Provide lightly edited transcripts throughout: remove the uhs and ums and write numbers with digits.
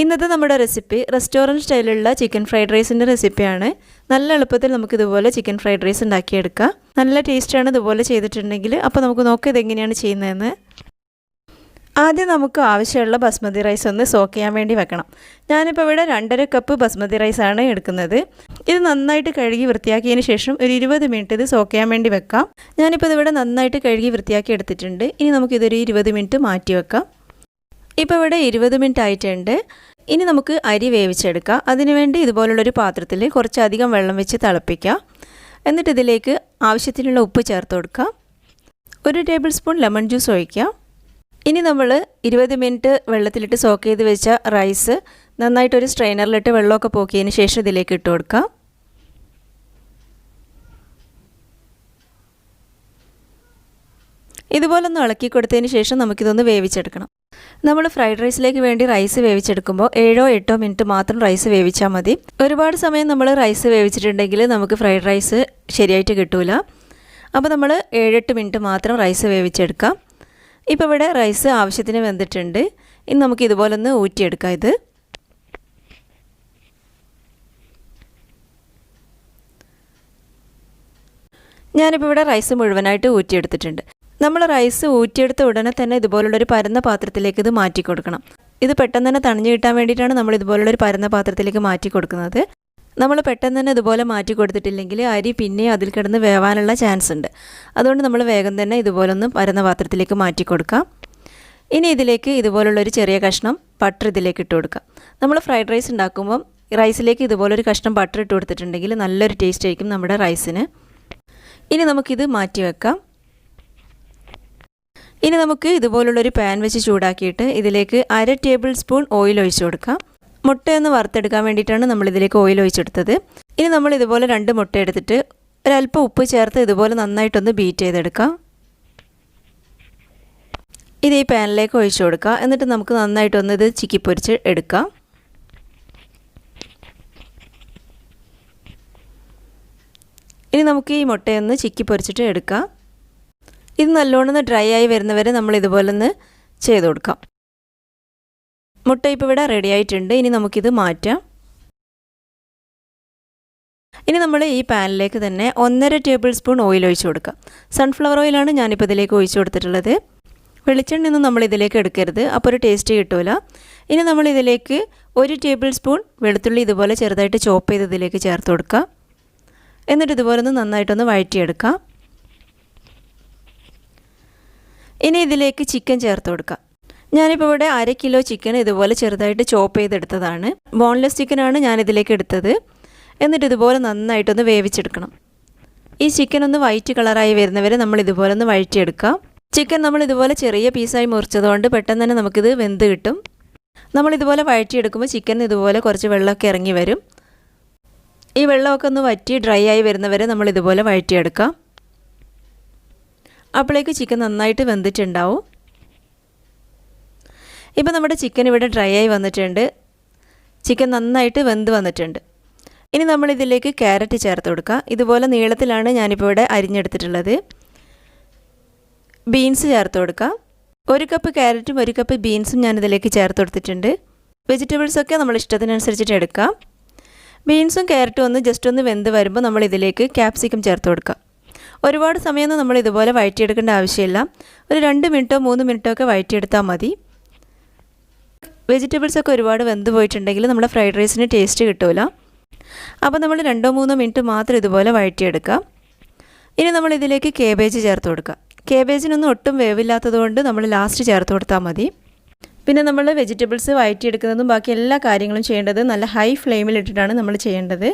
ഇന്നത്തെ നമ്മുടെ recipe restaurant സ്റ്റൈലിലുള്ള chicken fried റൈസിൻ്റെ റെസിപ്പിയാണ്. നല്ല എളുപ്പത്തിൽ നമുക്ക് ഇതുപോലെ ചിക്കൻ ഫ്രൈഡ് റൈസ് ഉണ്ടാക്കിയെടുക്കാം. നല്ല ടേസ്റ്റാണ് ഇതുപോലെ ചെയ്തിട്ടുണ്ടെങ്കിൽ. അപ്പോൾ നമുക്ക് നോക്കാം ഇതെങ്ങനെയാണ് ചെയ്യുന്നതെന്ന്. ആദ്യം നമുക്ക് ആവശ്യമുള്ള ബസ്മതി റൈസ് ഒന്ന് സോക്ക് ചെയ്യാൻ വേണ്ടി വെക്കണം. ഞാനിപ്പോൾ ഇവിടെ 2.5 കപ്പ് ബസ്മതി റൈസാണ് എടുക്കുന്നത്. ഇത് നന്നായിട്ട് കഴുകി വൃത്തിയാക്കിയതിന് ശേഷം ഒരു 20 മിനിറ്റ് ഇത് സോക്ക് ചെയ്യാൻ വേണ്ടി വെക്കാം. ഞാനിപ്പോൾ ഇതിവിടെ നന്നായിട്ട് കഴുകി വൃത്തിയാക്കി എടുത്തിട്ടുണ്ട്. ഇനി നമുക്കിതൊരു 20 മിനിറ്റ് മാറ്റി വെക്കാം. ഇപ്പോൾ ഇവിടെ 20 മിനിറ്റ് ആയിട്ടുണ്ട്. ഇനി നമുക്ക് അരി വേവിച്ചെടുക്കാം. അതിനുവേണ്ടി ഇതുപോലുള്ളൊരു പാത്രത്തിൽ കുറച്ചധികം വെള്ളം വെച്ച് തിളപ്പിക്കാം. എന്നിട്ട് ഇതിലേക്ക് ആവശ്യത്തിനുള്ള ഉപ്പ് ചേർത്ത് കൊടുക്കാം. 1 ടേബിൾ സ്പൂൺ ലെമൺ ജ്യൂസ് ഒഴിക്കാം. ഇനി നമ്മൾ 20 മിനിറ്റ് വെള്ളത്തിലിട്ട് സോക്ക് ചെയ്ത് വെച്ച റൈസ് നന്നായിട്ടൊരു സ്ട്രെയിനറിലിട്ട് വെള്ളമൊക്കെ പോക്കിയതിന് ശേഷം ഇതിലേക്ക് ഇട്ട് കൊടുക്കാം. ഇതുപോലൊന്ന് ഇളക്കി കൊടുത്തതിന് ശേഷം നമുക്കിതൊന്ന് വേവിച്ചെടുക്കണം. നമ്മൾ ഫ്രൈഡ് റൈസിലേക്ക് വേണ്ടി റൈസ് വേവിച്ചെടുക്കുമ്പോൾ 7-8 മിനിറ്റ് മാത്രം റൈസ് വേവിച്ചാൽ മതി. ഒരുപാട് സമയം നമ്മൾ റൈസ് വേവിച്ചിട്ടുണ്ടെങ്കിൽ നമുക്ക് ഫ്രൈഡ് റൈസ് ശരിയായിട്ട് കിട്ടൂല. അപ്പോൾ നമ്മൾ 7-8 മിനിറ്റ് മാത്രം റൈസ് വേവിച്ചെടുക്കാം. ഇപ്പോൾ ഇവിടെ റൈസ് ആവശ്യത്തിന് വെന്തിട്ടുണ്ട്. ഇനി നമുക്ക് ഇതുപോലൊന്ന് ഊറ്റിയെടുക്കാം. ഇത് ഞാനിപ്പോൾ ഇവിടെ റൈസ് മുഴുവനായിട്ട് ഊറ്റിയെടുത്തിട്ടുണ്ട്. നമ്മൾ റൈസ് ഊറ്റിയെടുത്ത ഉടനെ തന്നെ ഇതുപോലുള്ളൊരു പരന്ന പാത്രത്തിലേക്ക് ഇത് മാറ്റി കൊടുക്കണം. ഇത് പെട്ടെന്ന് തന്നെ തണിഞ്ഞു കിട്ടാൻ വേണ്ടിയിട്ടാണ് നമ്മൾ ഇതുപോലുള്ളൊരു പരന്ന പാത്രത്തിലേക്ക് മാറ്റി കൊടുക്കുന്നത്. നമ്മൾ പെട്ടെന്ന് തന്നെ ഇതുപോലെ മാറ്റി കൊടുത്തിട്ടില്ലെങ്കിൽ അരി പിന്നെ അതിൽ കിടന്ന് വേവാനുള്ള ചാൻസ് ഉണ്ട്. അതുകൊണ്ട് നമ്മൾ വേഗം തന്നെ ഇതുപോലൊന്ന് പരന്ന പാത്രത്തിലേക്ക് മാറ്റി കൊടുക്കാം. ഇനി ഇതിലേക്ക് ഇതുപോലുള്ളൊരു ചെറിയ കഷ്ണം ബട്ടർ ഇതിലേക്ക് ഇട്ട് കൊടുക്കാം. നമ്മൾ ഫ്രൈഡ് റൈസ് ഉണ്ടാക്കുമ്പം റൈസിലേക്ക് ഇതുപോലൊരു കഷ്ണം ബട്ടർ ഇട്ട് കൊടുത്തിട്ടുണ്ടെങ്കിൽ നല്ലൊരു ടേസ്റ്റ് ആയിരിക്കും നമ്മുടെ റൈസിന്. ഇനി നമുക്കിത് മാറ്റി വെക്കാം. ഇനി നമുക്ക് ഇതുപോലുള്ളൊരു പാൻ വെച്ച് ചൂടാക്കിയിട്ട് ഇതിലേക്ക് 1/2 ടേബിൾ സ്പൂൺ ഓയിൽ ഒഴിച്ചു കൊടുക്കാം. മുട്ടയൊന്ന് വറുത്തെടുക്കാൻ വേണ്ടിയിട്ടാണ് നമ്മളിതിലേക്ക് ഓയിൽ ഒഴിച്ചെടുത്തത്. ഇനി നമ്മൾ ഇതുപോലെ 2 മുട്ട എടുത്തിട്ട് ഒരല്പം ഉപ്പ് ചേർത്ത് ഇതുപോലെ നന്നായിട്ടൊന്ന് ബീറ്റ് ചെയ്തെടുക്കാം. ഇത് ഈ പാനിലേക്ക് ഒഴിച്ചു കൊടുക്കുക. എന്നിട്ട് നമുക്ക് നന്നായിട്ടൊന്ന് ഇത് ചിക്കിപ്പൊരിച്ച് എടുക്കാം. ഇനി നമുക്ക് ഈ മുട്ടയൊന്ന് ചിക്കിപ്പൊരിച്ചിട്ട് എടുക്കാം. ഇത് നല്ലോണം ഡ്രൈ ആയി വരുന്നവരെ നമ്മൾ ഇതുപോലെ ഒന്ന് ചെയ്ത് കൊടുക്കാം. മുട്ട ഇപ്പോൾ ഇവിടെ റെഡി ആയിട്ടുണ്ട്. ഇനി നമുക്കിത് മാറ്റാം. ഇനി നമ്മൾ ഈ പാനിലേക്ക് തന്നെ 1.5 ടേബിൾ സ്പൂൺ ഓയിൽ ഒഴിച്ചു കൊടുക്കാം. സൺഫ്ലവർ ഓയിലാണ് ഞാനിപ്പോൾ ഇതിലേക്ക് ഒഴിച്ചു കൊടുത്തിട്ടുള്ളത്. വെളിച്ചെണ്ണയൊന്നും നമ്മൾ ഇതിലേക്ക് എടുക്കരുത്, അപ്പോൾ ഒരു ടേസ്റ്റ് കിട്ടൂല. ഇനി നമ്മൾ ഇതിലേക്ക് 1 ടേബിൾ സ്പൂൺ വെളുത്തുള്ളി ഇതുപോലെ ചെറുതായിട്ട് ചോപ്പ് ചെയ്ത് ഇതിലേക്ക് ചേർത്ത് കൊടുക്കാം. എന്നിട്ട് ഇതുപോലെ ഒന്ന് നന്നായിട്ടൊന്ന് വഴറ്റിയെടുക്കാം. ഇനി ഇതിലേക്ക് ചിക്കൻ ചേർത്ത് കൊടുക്കാം. ഞാനിപ്പോൾ ഇവിടെ 1/2 കിലോ ചിക്കൻ ഇതുപോലെ ചെറുതായിട്ട് ചോപ്പ് ചെയ്തെടുത്തതാണ്. ബോൺലെസ് ചിക്കനാണ് ഞാനിതിലേക്ക് എടുത്തത്. എന്നിട്ട് ഇതുപോലെ നന്നായിട്ടൊന്ന് വേവിച്ചെടുക്കണം. ഈ ചിക്കൻ ഒന്ന് വൈറ്റ് കളറായി വരുന്നവരെ നമ്മൾ ഇതുപോലെ ഒന്ന് വഴറ്റിയെടുക്കാം. ചിക്കൻ നമ്മൾ ഇതുപോലെ ചെറിയ പീസായി മുറിച്ചതുകൊണ്ട് പെട്ടെന്ന് തന്നെ നമുക്കിത് വെന്ത് കിട്ടും. നമ്മളിതുപോലെ വഴറ്റിയെടുക്കുമ്പോൾ ചിക്കൻ ഇതുപോലെ കുറച്ച് വെള്ളമൊക്കെ ഇറങ്ങി വരും. ഈ വെള്ളമൊക്കെ ഒന്ന് വറ്റി ഡ്രൈ ആയി വരുന്നവരെ നമ്മൾ ഇതുപോലെ വഴറ്റിയെടുക്കാം. അപ്പോഴേക്ക് ചിക്കൻ നന്നായിട്ട് വെന്തിട്ടുണ്ടാവും. ഇപ്പോൾ നമ്മുടെ ചിക്കൻ ഇവിടെ ഡ്രൈ ആയി വന്നിട്ടുണ്ട്. ചിക്കൻ നന്നായിട്ട് വെന്ത് വന്നിട്ടുണ്ട്. ഇനി നമ്മളിതിലേക്ക് ക്യാരറ്റ് ചേർത്ത് കൊടുക്കുക. ഇതുപോലെ നീളത്തിലാണ് ഞാനിപ്പോൾ ഇവിടെ അരിഞ്ഞെടുത്തിട്ടുള്ളത്. ബീൻസ് ചേർത്ത് കൊടുക്കുക. 1 കപ്പ് ക്യാരറ്റും 1 കപ്പ് ബീൻസും ഞാനിതിലേക്ക് ചേർത്ത് കൊടുത്തിട്ടുണ്ട്. വെജിറ്റബിൾസൊക്കെ നമ്മൾ ഇഷ്ടത്തിനനുസരിച്ചിട്ട് എടുക്കാം. ബീൻസും ക്യാരറ്റും ഒന്ന് ജസ്റ്റ് ഒന്ന് വെന്ത് വരുമ്പോൾ നമ്മളിതിലേക്ക് ക്യാപ്സിക്കം ചേർത്ത് കൊടുക്കാം. ഒരുപാട് സമയമൊന്നും നമ്മൾ ഇതുപോലെ വഴറ്റിയെടുക്കേണ്ട ആവശ്യമില്ല. ഒരു 2 മിനിറ്റോ 3 മിനിറ്റോ ഒക്കെ വഴറ്റിയെടുത്താൽ മതി. വെജിറ്റബിൾസൊക്കെ ഒരുപാട് വെന്ത് പോയിട്ടുണ്ടെങ്കിൽ നമ്മുടെ ഫ്രൈഡ് റൈസിന് ടേസ്റ്റ് കിട്ടില്ല. അപ്പോൾ നമ്മൾ 2-3 മിനിറ്റ് മാത്രം ഇതുപോലെ വഴറ്റിയെടുക്കാം. ഇനി നമ്മൾ ഇതിലേക്ക് കേബേജ് ചേർത്ത് കൊടുക്കാം. കേബേജിനൊന്നും ഒട്ടും വേവില്ലാത്തതുകൊണ്ട് നമ്മൾ ലാസ്റ്റ് ചേർത്ത് കൊടുത്താൽ മതി. പിന്നെ നമ്മൾ വെജിറ്റബിൾസ് വഴറ്റിയെടുക്കുന്നതും ബാക്കി എല്ലാ കാര്യങ്ങളും ചെയ്യേണ്ടത് നല്ല ഹൈ ഫ്ലെയിമിലിട്ടിട്ടാണ് നമ്മൾ ചെയ്യേണ്ടത്.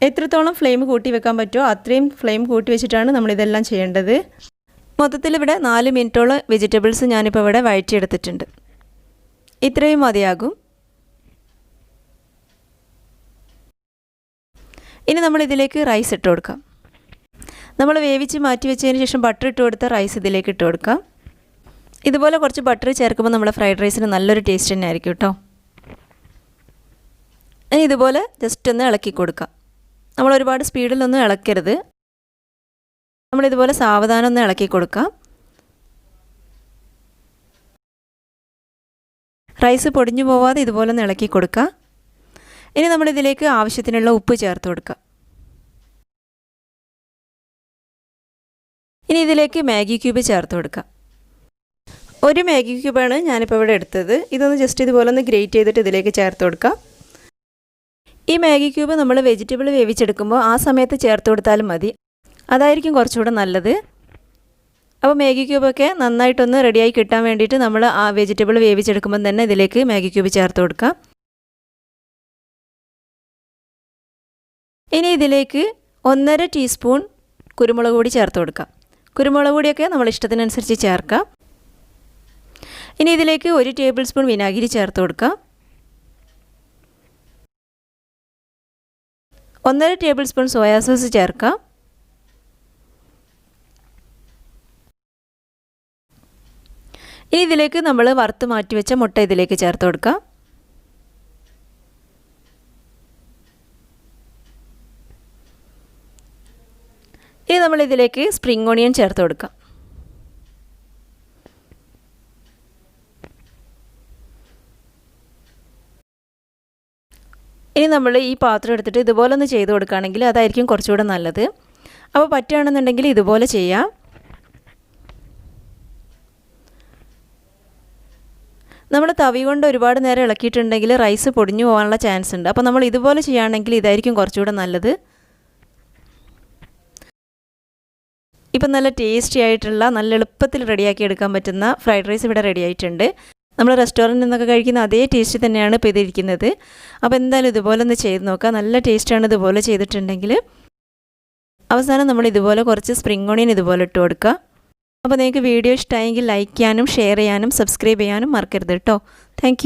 എത്രത്തോളം ഫ്ലെയിം കൂട്ടി വെക്കാൻ പറ്റുമോ അത്രയും ഫ്ലെയിം കൂട്ടി വെച്ചിട്ടാണ് നമ്മളിതെല്ലാം ചെയ്യേണ്ടത്. മൊത്തത്തിൽ ഇവിടെ 4 മിനിറ്റോളം വെജിറ്റബിൾസ് ഞാനിപ്പോൾ ഇവിടെ വഴറ്റിയെടുത്തിട്ടുണ്ട്. ഇത്രയും മതിയാകും. ഇനി നമ്മളിതിലേക്ക് റൈസ് ഇട്ട് കൊടുക്കാം. നമ്മൾ വേവിച്ച് മാറ്റി വെച്ചതിന് ശേഷം ബട്ടർ ഇട്ട് കൊടുത്ത റൈസ് ഇതിലേക്ക് ഇട്ട് കൊടുക്കാം. ഇതുപോലെ കുറച്ച് ബട്ടർ ചേർക്കുമ്പോൾ നമ്മുടെ ഫ്രൈഡ് റൈസിന് നല്ലൊരു ടേസ്റ്റ് തന്നെ ആയിരിക്കും കേട്ടോ. ഇനി ഇതുപോലെ ജസ്റ്റ് ഒന്ന് ഇളക്കി കൊടുക്കാം. നമ്മൾ ഒരുപാട് സ്പീഡിലൊന്നും ഇളക്കരുത്. നമ്മളിതുപോലെ സാവധാനം ഒന്ന് ഇളക്കി കൊടുക്കാം. റൈസ് പൊടിഞ്ഞു പോവാതെ ഇതുപോലെ ഒന്ന് ഇളക്കി കൊടുക്കുക. ഇനി നമ്മളിതിലേക്ക് ആവശ്യത്തിനുള്ള ഉപ്പ് ചേർത്ത് കൊടുക്കുക. ഇനി ഇതിലേക്ക് മാഗി ക്യൂബ് ചേർത്ത് കൊടുക്കുക. ഒരു മാഗി ക്യൂബാണ് ഞാനിപ്പോൾ ഇവിടെ എടുത്തത്. ഇതൊന്ന് ജസ്റ്റ് ഇതുപോലെ ഒന്ന് ഗ്രേറ്റ് ചെയ്തിട്ട് ഇതിലേക്ക് ചേർത്ത് കൊടുക്കുക. ഈ മാഗി ക്യൂബ് നമ്മൾ വെജിറ്റബിൾ വേവിച്ചെടുക്കുമ്പോൾ ആ സമയത്ത് ചേർത്ത് കൊടുത്താലും മതി, അതായിരിക്കും കുറച്ചുകൂടെ നല്ലത്. അപ്പോൾ മാഗി ക്യൂബൊക്കെ നന്നായിട്ടൊന്ന് റെഡിയായി കിട്ടാൻ വേണ്ടിയിട്ട് നമ്മൾ ആ വെജിറ്റബിൾ വേവിച്ചെടുക്കുമ്പോൾ തന്നെ ഇതിലേക്ക് മാഗി ക്യൂബ് ചേർത്ത് കൊടുക്കുക. ഇനി ഇതിലേക്ക് 1.5 ടീസ്പൂൺ കുരുമുളക് പൊടി ചേർത്ത് കൊടുക്കുക. കുരുമുളക് പൊടിയൊക്കെ നമ്മൾ ഇഷ്ടത്തിനനുസരിച്ച് ചേർക്കാം. ഇനി ഇതിലേക്ക് 1 ടേബിൾ സ്പൂൺ വിനാഗിരി ചേർത്ത് കൊടുക്കുക. 1.5 ടേബിൾ സ്പൂൺ സോയാ സോസ് ചേർക്കാം. ഇനി ഇതിലേക്ക് നമ്മൾ വറുത്ത് മാറ്റി വെച്ച മുട്ട ഇതിലേക്ക് ചേർത്ത് കൊടുക്കുക. ഇനി നമ്മൾ ഇതിലേക്ക് സ്പ്രിംഗ് ഓണിയൻ ചേർത്ത് കൊടുക്കാം. ഇനി നമ്മൾ ഈ പാത്രം എടുത്തിട്ട് ഇതുപോലെ ഒന്ന് ചെയ്ത് കൊടുക്കുകയാണെങ്കിൽ അതായിരിക്കും കുറച്ചുകൂടെ നല്ലത്. അപ്പോൾ പറ്റുകയാണെന്നുണ്ടെങ്കിൽ ഇതുപോലെ ചെയ്യാം. നമ്മൾ തവി കൊണ്ട് ഒരുപാട് നേരം ഇളക്കിയിട്ടുണ്ടെങ്കിൽ റൈസ് പൊടിഞ്ഞു പോകാനുള്ള ചാൻസ് ഉണ്ട്. അപ്പോൾ നമ്മൾ ഇതുപോലെ ചെയ്യുകയാണെങ്കിൽ ഇതായിരിക്കും കുറച്ചുകൂടെ നല്ലത്. ഇപ്പം നല്ല ടേസ്റ്റി ആയിട്ടുള്ള നല്ല എളുപ്പത്തിൽ റെഡിയാക്കി എടുക്കാൻ പറ്റുന്ന ഫ്രൈഡ് റൈസ് ഇവിടെ റെഡി ആയിട്ടുണ്ട്. നമ്മൾ റെസ്റ്റോറൻറ്റിൽ നിന്നൊക്കെ കഴിക്കുന്ന അതേ ടേസ്റ്റ് തന്നെയാണ് ഇപ്പോൾ ഇതിരിക്കുന്നത്. അപ്പോൾ എന്തായാലും ഇതുപോലെ ഒന്ന് ചെയ്ത് നോക്കുക. നല്ല ടേസ്റ്റാണ് ഇതുപോലെ ചെയ്തിട്ടുണ്ടെങ്കിൽ. അവസാനം നമ്മൾ ഇതുപോലെ കുറച്ച് സ്പ്രിംഗ് ഓണിയൻ ഇതുപോലെ ഇട്ട് കൊടുക്കുക. അപ്പോൾ നിങ്ങൾക്ക് വീഡിയോ ഇഷ്ടമായെങ്കിൽ ലൈക്ക് ചെയ്യാനും ഷെയർ ചെയ്യാനും സബ്സ്ക്രൈബ് ചെയ്യാനും മറക്കരുത് കേട്ടോ. താങ്ക്